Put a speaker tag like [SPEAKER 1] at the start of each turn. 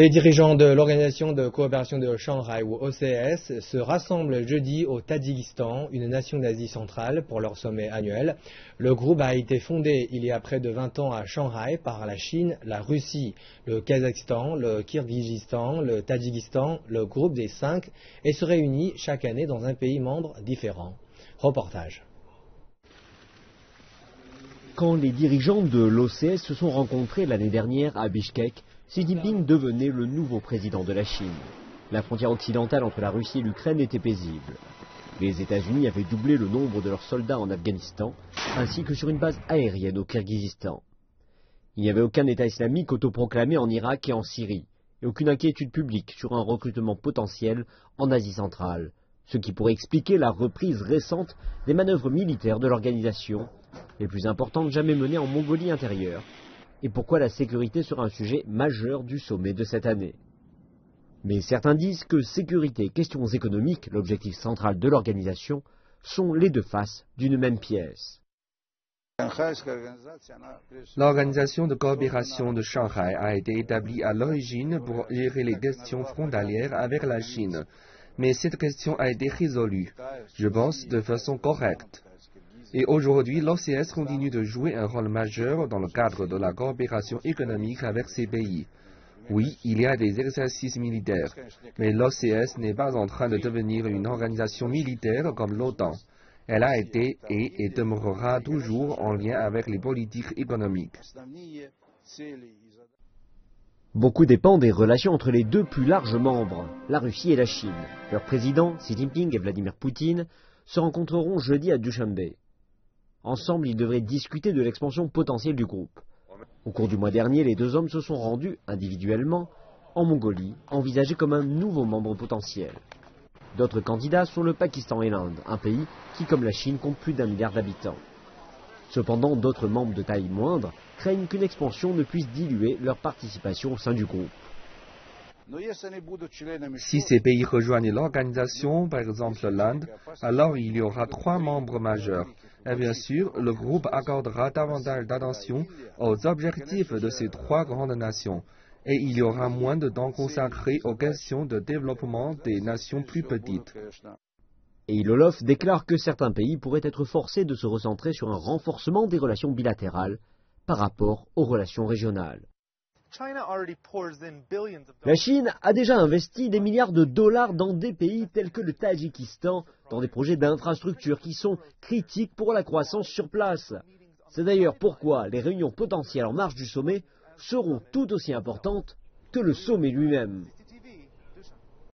[SPEAKER 1] Les dirigeants de l'Organisation de coopération de Shanghai ou OCS se rassemblent jeudi au Tadjikistan, une nation d'Asie centrale, pour leur sommet annuel. Le groupe a été fondé il y a près de 20 ans à Shanghai par la Chine, la Russie, le Kazakhstan, le Kirghizistan, le Tadjikistan, le groupe des 5 et se réunit chaque année dans un pays membre différent. Reportage.
[SPEAKER 2] Quand les dirigeants de l'OCS se sont rencontrés l'année dernière à Bishkek, Xi Jinping devenait le nouveau président de la Chine. La frontière occidentale entre la Russie et l'Ukraine était paisible. Les États-Unis avaient doublé le nombre de leurs soldats en Afghanistan, ainsi que sur une base aérienne au Kirghizistan. Il n'y avait aucun État islamique autoproclamé en Irak et en Syrie, et aucune inquiétude publique sur un recrutement potentiel en Asie centrale, ce qui pourrait expliquer la reprise récente des manœuvres militaires de l'organisation, les plus importantes jamais menées en Mongolie intérieure, et pourquoi la sécurité sera un sujet majeur du sommet de cette année. Mais certains disent que sécurité et questions économiques, l'objectif central de l'organisation, sont les deux faces d'une même pièce.
[SPEAKER 3] L'Organisation de coopération de Shanghai a été établie à l'origine pour gérer les questions frontalières avec la Chine, mais cette question a été résolue, je pense, de façon correcte. Et aujourd'hui, l'OCS continue de jouer un rôle majeur dans le cadre de la coopération économique avec ces pays. Oui, il y a des exercices militaires, mais l'OCS n'est pas en train de devenir une organisation militaire comme l'OTAN. Elle a été et demeurera toujours en lien avec les politiques économiques.
[SPEAKER 2] Beaucoup dépend des relations entre les deux plus larges membres, la Russie et la Chine. Leurs présidents, Xi Jinping et Vladimir Poutine, se rencontreront jeudi à Dushanbe. Ensemble, ils devraient discuter de l'expansion potentielle du groupe. Au cours du mois dernier, les deux hommes se sont rendus, individuellement, en Mongolie, envisagés comme un nouveau membre potentiel. D'autres candidats sont le Pakistan et l'Inde, un pays qui, comme la Chine, compte plus d'1 milliard d'habitants. Cependant, d'autres membres de taille moindre craignent qu'une expansion ne puisse diluer leur participation au sein du groupe.
[SPEAKER 3] Si ces pays rejoignent l'organisation, par exemple l'Inde, alors il y aura 3 membres majeurs. Et bien sûr, le groupe accordera davantage d'attention aux objectifs de ces 3 grandes nations. Et il y aura moins de temps consacré aux questions de développement des nations plus petites.
[SPEAKER 2] Et Ilolov déclare que certains pays pourraient être forcés de se recentrer sur un renforcement des relations bilatérales par rapport aux relations régionales. La Chine a déjà investi des milliards de dollars dans des pays tels que le Tadjikistan, dans des projets d'infrastructures qui sont critiques pour la croissance sur place. C'est d'ailleurs pourquoi les réunions potentielles en marge du sommet seront tout aussi importantes que le sommet lui-même.